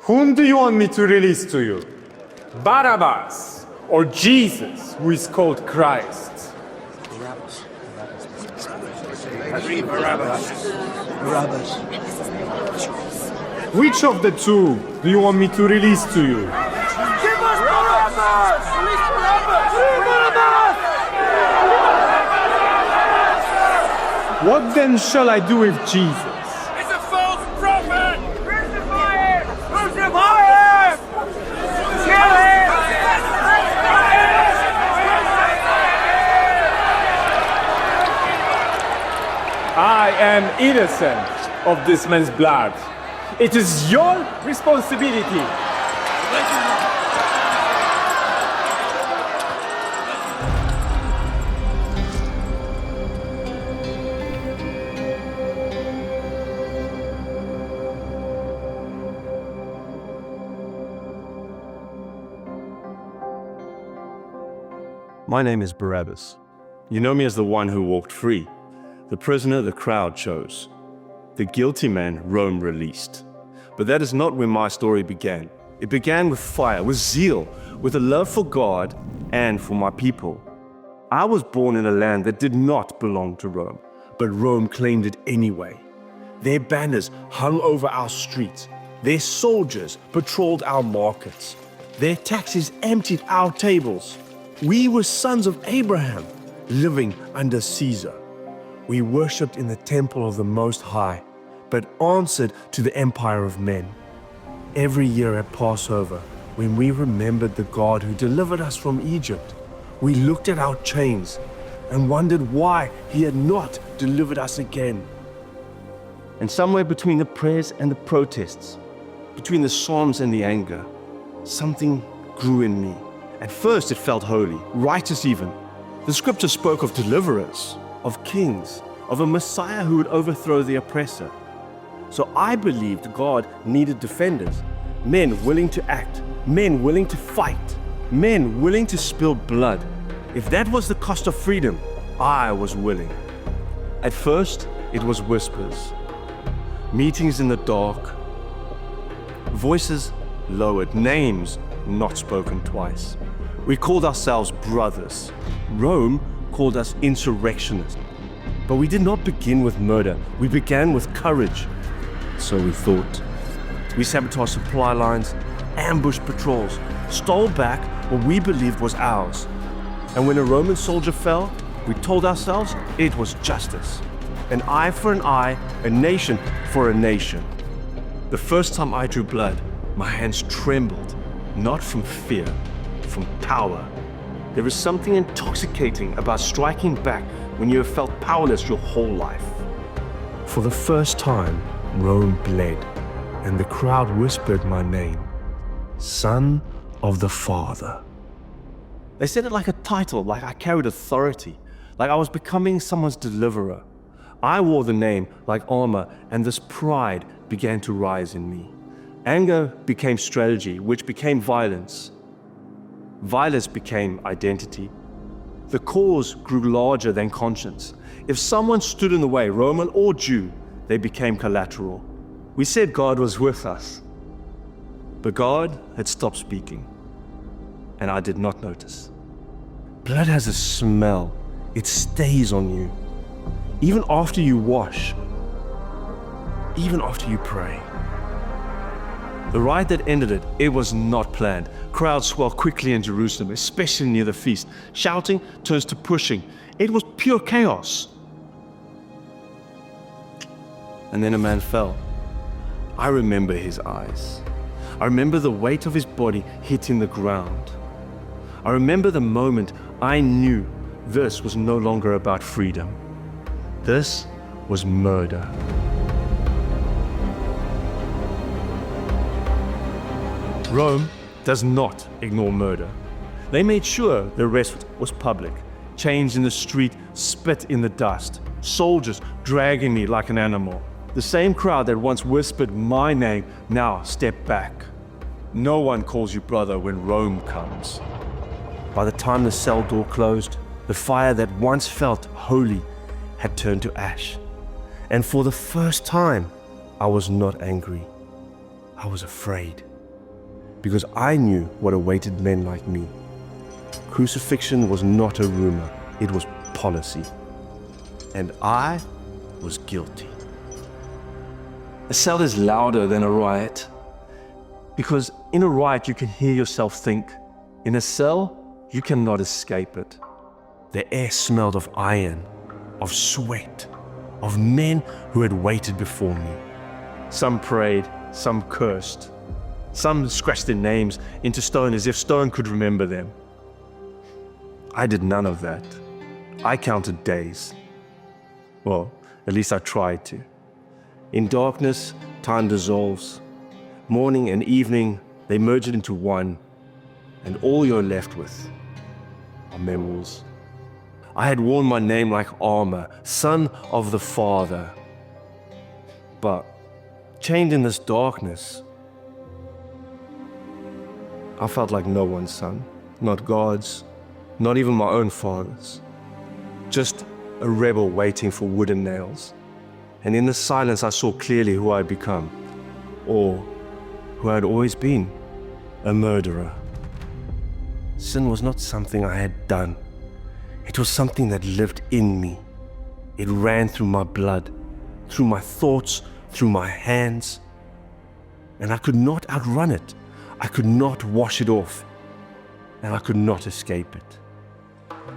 Whom do you want me to release to you? Barabbas or Jesus, who is called Christ? Barabbas. Which of the two do you want me to release to you? Give us Barabbas! Release Barabbas! Barabbas! What then shall I do with Jesus? It's a false prophet! Crucify him! Crucify him! Kill him! I am innocent of this man's blood. It is your responsibility. My name is Barabbas. You know me as the one who walked free, the prisoner the crowd chose, the guilty man Rome released. But that is not where my story began. It began with fire, with zeal, with a love for God and for my people. I was born in a land that did not belong to Rome, but Rome claimed it anyway. Their banners hung over our streets. Their soldiers patrolled our markets. Their taxes emptied our tables. We were sons of Abraham, living under Caesar. We worshipped in the temple of the Most High, but answered to the empire of men. Every year at Passover, when we remembered the God who delivered us from Egypt, we looked at our chains and wondered why He had not delivered us again. And somewhere between the prayers and the protests, between the psalms and the anger, something grew in me. At first it felt holy, righteous even. The scripture spoke of deliverers, of kings, of a Messiah who would overthrow the oppressor. So I believed God needed defenders, men willing to act, men willing to fight, men willing to spill blood. If that was the cost of freedom, I was willing. At first, it was whispers, meetings in the dark, voices lowered, names not spoken twice. We called ourselves brothers. Rome called us insurrectionists. But we did not begin with murder. We began with courage. So we thought. We sabotaged supply lines, ambushed patrols, stole back what we believed was ours. And when a Roman soldier fell, we told ourselves it was justice. An eye for an eye, a nation for a nation. The first time I drew blood, my hands trembled, not from fear, from power. There is something intoxicating about striking back when you have felt powerless your whole life. For the first time, Rome bled, and the crowd whispered my name, Son of the Father. They said it like a title, like I carried authority, like I was becoming someone's deliverer. I wore the name like armor, and this pride began to rise in me. Anger became strategy, which became violence. Violence became identity. The cause grew larger than conscience. If someone stood in the way, Roman or Jew, they became collateral. We said God was with us, but God had stopped speaking, and I did not notice. Blood has a smell. It stays on you, even after you wash, even after you pray. The riot that ended it, it was not planned. Crowds swelled quickly in Jerusalem, especially near the feast. Shouting turns to pushing. It was pure chaos. And then a man fell. I remember his eyes. I remember the weight of his body hitting the ground. I remember the moment I knew this was no longer about freedom. This was murder. Rome does not ignore murder. They made sure the arrest was public. Chains in the street, spit in the dust. Soldiers dragging me like an animal. The same crowd that once whispered my name now stepped back. No one calls you brother when Rome comes. By the time the cell door closed, the fire that once felt holy had turned to ash. And for the first time, I was not angry. I was afraid. because I knew what awaited men like me. Crucifixion was not a rumor, it was policy. And I was guilty. A cell is louder than a riot, because in a riot you can hear yourself think. In a cell, you cannot escape it. The air smelled of iron, of sweat, of men who had waited before me. Some prayed, some cursed. Some scratched their names into stone as if stone could remember them. I did none of that. I counted days. Well, at least I tried to. In darkness, time dissolves. Morning and evening, they merge it into one, and all you're left with are memories. I had worn my name like armor, son of the Father. But chained in this darkness, I felt like no one's son, not God's, not even my own father's. Just a rebel waiting for wooden nails. And in the silence I saw clearly who I'd become, or who I'd always been, a murderer. Sin was not something I had done. It was something that lived in me. It ran through my blood, through my thoughts, through my hands. And I could not outrun it. I could not wash it off. And I could not escape it.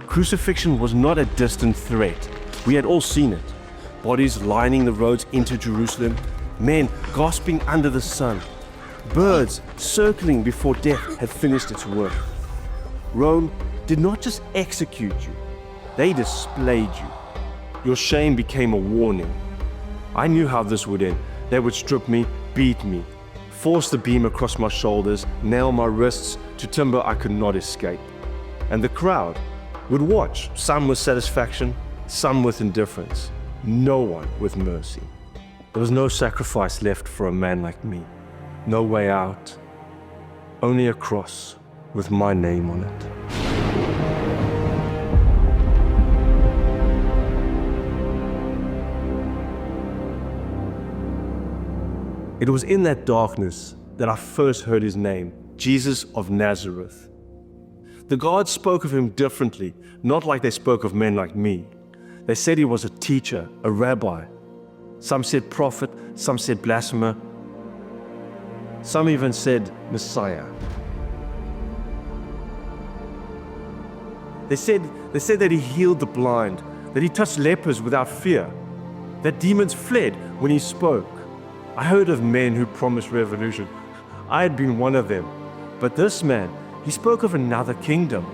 Crucifixion was not a distant threat. We had all seen it. Bodies lining the roads into Jerusalem, men gasping under the sun, birds circling before death had finished its work. Rome did not just execute you, they displayed you. Your shame became a warning. I knew how this would end. They would strip me, beat me, force the beam across my shoulders, nail my wrists to timber I could not escape. And the crowd would watch, some with satisfaction, some with indifference, no one with mercy. There was no sacrifice left for a man like me. No way out, only a cross with my name on it. It was in that darkness that I first heard his name, Jesus of Nazareth. The guards spoke of him differently, not like they spoke of men like me. They said he was a teacher, a rabbi. Some said prophet, some said blasphemer. Some even said Messiah. They said that he healed the blind, that he touched lepers without fear, that demons fled when he spoke. I heard of men who promised revolution. I had been one of them. But this man, he spoke of another kingdom,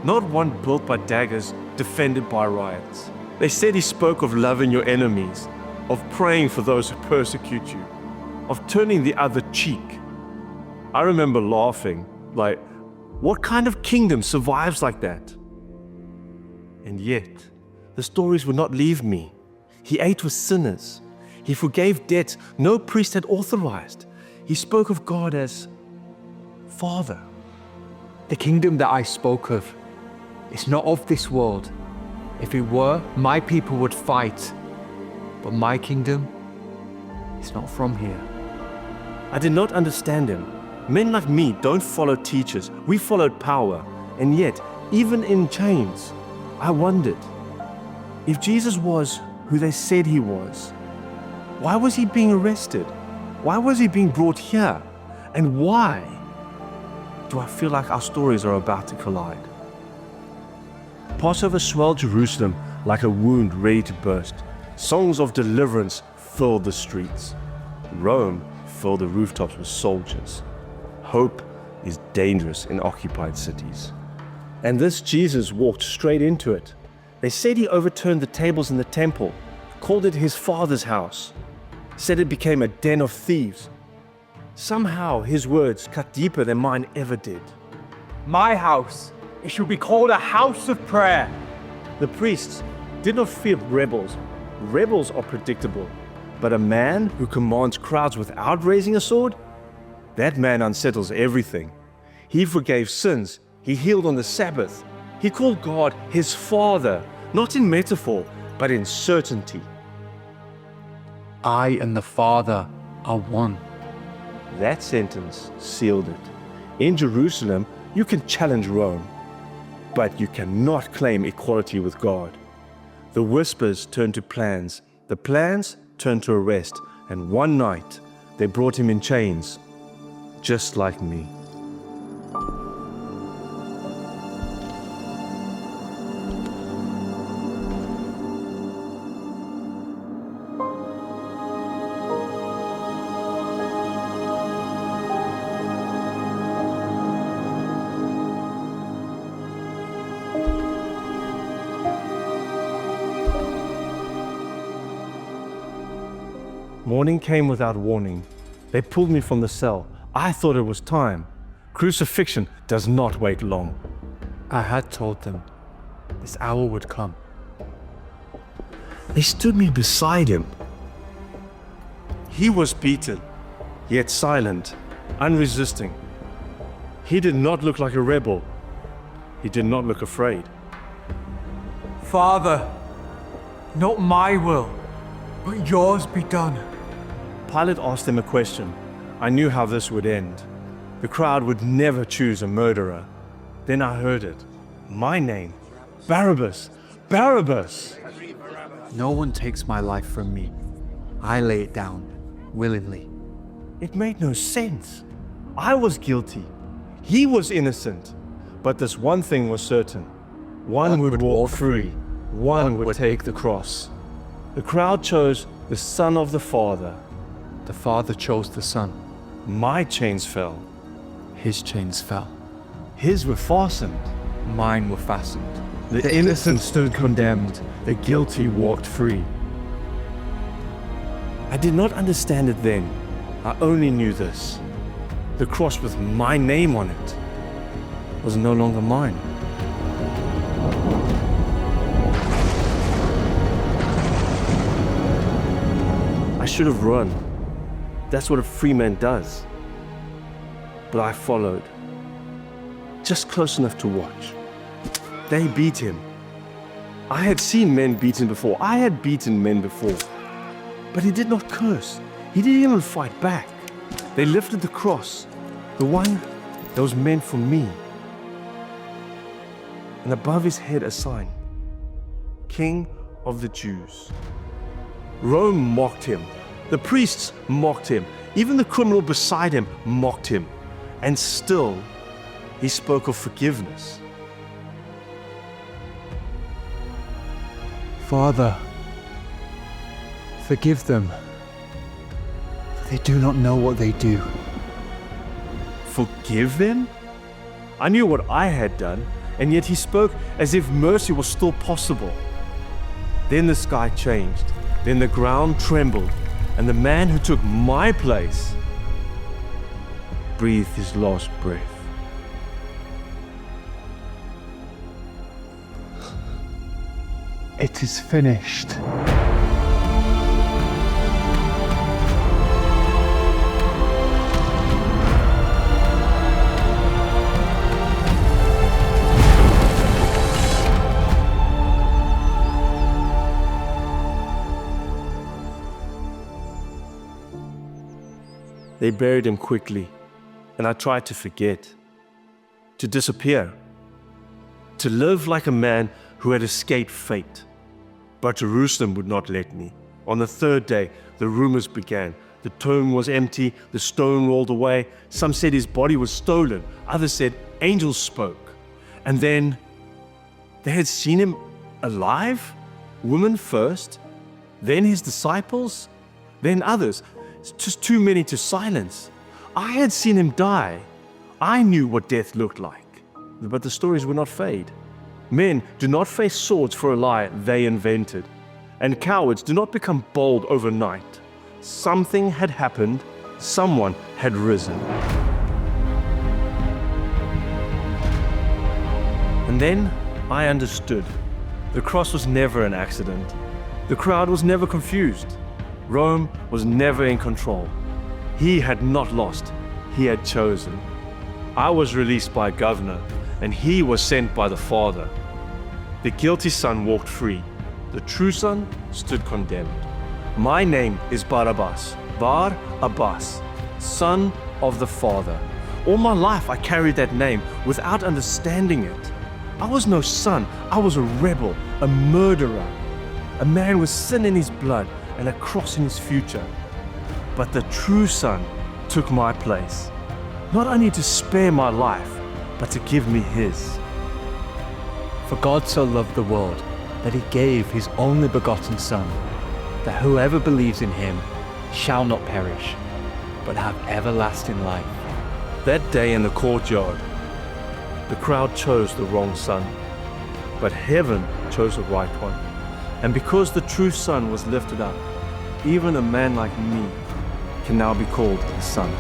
not one built by daggers, defended by riots. They said he spoke of loving your enemies, of praying for those who persecute you, of turning the other cheek. I remember laughing, like, what kind of kingdom survives like that? And yet, the stories would not leave me. He ate with sinners. He forgave debts no priest had authorized. He spoke of God as Father. The kingdom that I spoke of is not of this world. If it were, my people would fight. But my kingdom is not from here. I did not understand him. Men like me don't follow teachers. We followed power. And yet, even in chains, I wondered, if Jesus was who they said he was, why was he being arrested? Why was he being brought here? And why do I feel like our stories are about to collide? Passover swelled Jerusalem like a wound ready to burst. Songs of deliverance filled the streets. Rome filled the rooftops with soldiers. Hope is dangerous in occupied cities. And this Jesus walked straight into it. They said he overturned the tables in the temple, called it his Father's house, said it became a den of thieves. Somehow his words cut deeper than mine ever did. My house, it shall be called a house of prayer. The priests did not fear rebels. Rebels are predictable. But a man who commands crowds without raising a sword? That man unsettles everything. He forgave sins. He healed on the Sabbath. He called God his Father, not in metaphor, but in certainty. I and the Father are one. That sentence sealed it. In Jerusalem, you can challenge Rome, but you cannot claim equality with God. The whispers turned to plans, the plans turned to arrest, and one night they brought him in chains, just like me. Morning came without warning. They pulled me from the cell. I thought it was time. Crucifixion does not wait long. I had told them this hour would come. They stood me beside him. He was beaten, yet silent, unresisting. He did not look like a rebel. He did not look afraid. Father, not my will, but yours be done. Pilate asked them a question. I knew how this would end. The crowd would never choose a murderer. Then I heard it. My name. Barabbas. Barabbas. No one takes my life from me. I lay it down, willingly. It made no sense. I was guilty. He was innocent. But this one thing was certain. One would walk free. One would take the cross. The crowd chose the Son of the Father. The Father chose the Son. My chains fell. His chains fell. His were fastened. Mine were fastened. The innocent stood condemned. The guilty walked free. I did not understand it then. I only knew this. The cross with my name on it was no longer mine. I should have run. That's what a free man does. But I followed, just close enough to watch. They beat him. I had seen men beaten before. I had beaten men before. But he did not curse. He didn't even fight back. They lifted the cross, the one that was meant for me. And above his head a sign, King of the Jews. Rome mocked him. The priests mocked him. Even the criminal beside him mocked him. And still, he spoke of forgiveness. Father, forgive them, for they do not know what they do. Forgive them? I knew what I had done, and yet he spoke as if mercy was still possible. Then the sky changed. Then the ground trembled. And the man who took my place breathed his last breath. It is finished. They buried him quickly, and I tried to forget, to disappear, to live like a man who had escaped fate. But Jerusalem would not let me. On the third day, the rumors began. The tomb was empty, the stone rolled away. Some said his body was stolen. Others said angels spoke. And then they had seen him alive, women first, then his disciples, then others. It's just too many to silence. I had seen him die. I knew what death looked like. But the stories would not fade. Men do not face swords for a lie they invented. And cowards do not become bold overnight. Something had happened. Someone had risen. And then I understood. The cross was never an accident. The crowd was never confused. Rome was never in control. He had not lost. He had chosen. I was released by a governor, and he was sent by the Father. The guilty son walked free. The true son stood condemned. My name is Barabbas, Bar Abbas, son of the Father. All my life I carried that name without understanding it. I was no son, I was a rebel, a murderer, a man with sin in his blood and a cross in his future. But the true Son took my place, not only to spare my life, but to give me his. For God so loved the world that he gave his only begotten Son, that whoever believes in him shall not perish, but have everlasting life. That day in the courtyard, the crowd chose the wrong son, but heaven chose the right one. And because the true Son was lifted up, even a man like me can now be called a son.